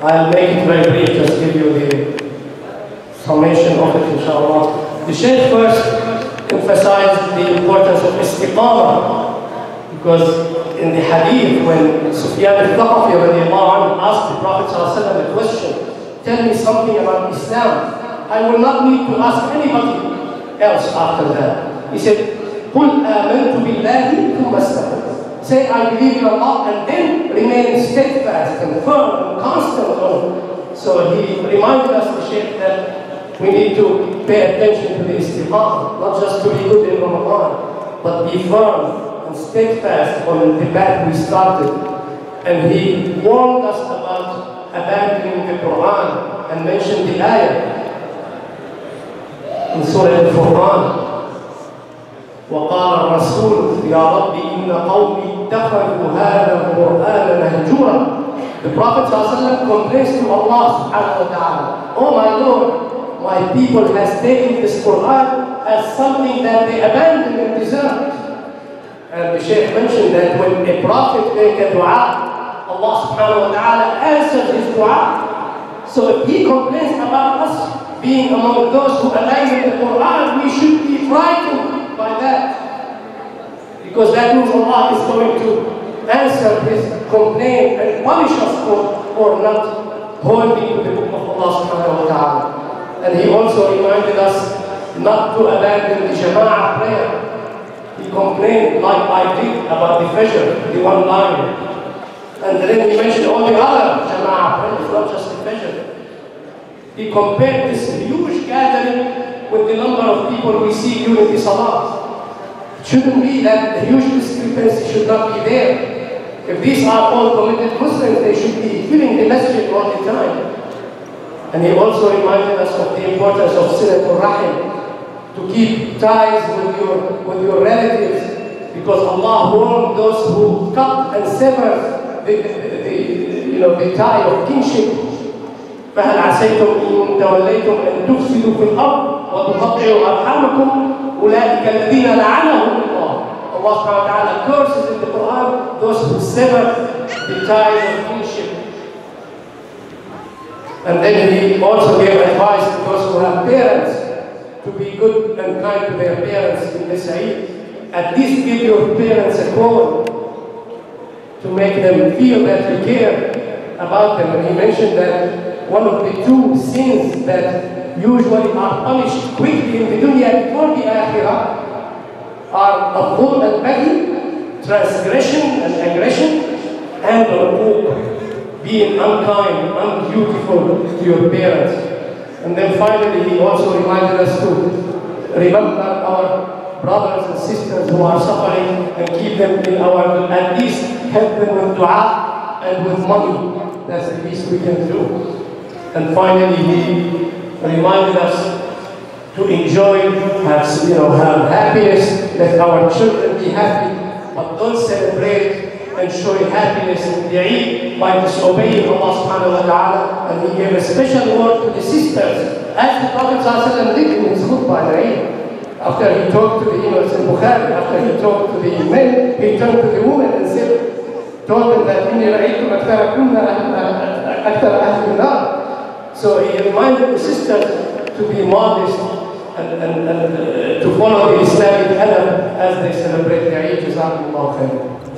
I'll make it very brief, just give you the summation of it, inshallah. The Shaykh first emphasized the importance of istiqamah, because in the hadith, when Sufyan al-Thaqafi asked the Prophet ﷺ a question, tell me something about Islam, I will not need to ask anybody else after that. He said, قُلْ آمَنْتُ بِاللَّهِ ثُمَّ اسْتَقِمْ. Say, I believe in Allah, and then remain steadfast and firm and constant on it. So he reminded us, the Shaykh, that we need to pay attention to the istiqamah, not just to be good in Ramadan, but be firm and steadfast on the path we started. And he warned us about abandoning the Quran and mentioned the ayah in Surah Al-Furqan. وقال الرسول يا رب إن قومي اتخذوا هذا القرآن مهجورا. The Prophet ﷺ complains to Allah subhanahu wa ta'ala, oh my Lord, my people has taken this Quran as something that they abandon and desert. And the Shaykh mentioned that when a prophet makes a dua, Allah subhanahu wa ta'ala answers his dua. So if he complains about us being among those who abandon the Quran, we should be frightened by that, because that means Allah is going to answer his complaint and punish us for not holding to the book of Allah subhanahu wa ta'ala. And he also reminded us not to abandon the Jama'ah prayer. He complained, like I did, about the Fajr, the one line. And then he mentioned all the other Jama'ah prayers, not just the Fajr. He compared this huge gathering with the number of people we see during the Salah. It shouldn't be that the huge discrepancy should not be there. If these are all committed Muslims, they should be filling the masjid all the time. And he also reminded us of the importance of Silatul Rahim, to keep ties with your relatives, because Allah warned those who cut and sever the tie of kinship. فهل عسيتم إن توليتم أن تفسدوا في الأرض وتقطعوا أرحامكم أولئك الذين لعنهم الله. Allah subhanahu wa ta'ala curses in the Quran those who sever the ties of kinship. And then he also gave advice to those who have parents to be good and kind to their parents in this Eid. At least give your parents a call to make them feel that you care about them. And he mentioned that one of the two sins that usually are punished quickly in the dunya before the akhirah are al-dhulm al-baghi, transgression and aggression, and al-uquq, being unkind, undutiful to your parents. And then finally he also reminded us to remember our brothers and sisters who are suffering and keep them in our, at least help them with dua and with money. That's the least we can do. And finally, he reminded us to enjoy, have happiness, let our children be happy, but don't celebrate and show happiness in the Eid by disobeying Allah subhanahu wa ta'ala. And he gave a special word to the sisters, as the Prophet ﷺ did in his khutbah in Eid. After he talked to the imams in Bukhari, after he talked to the men, he turned to the women and told them that إِنِّي رَأَيْتُ أَكْثَرَ أَهْلِ النَّارِ. So he reminded the sisters to be modest and to follow the Islamic adab as they celebrate their Eid. Jazakumullah khairan.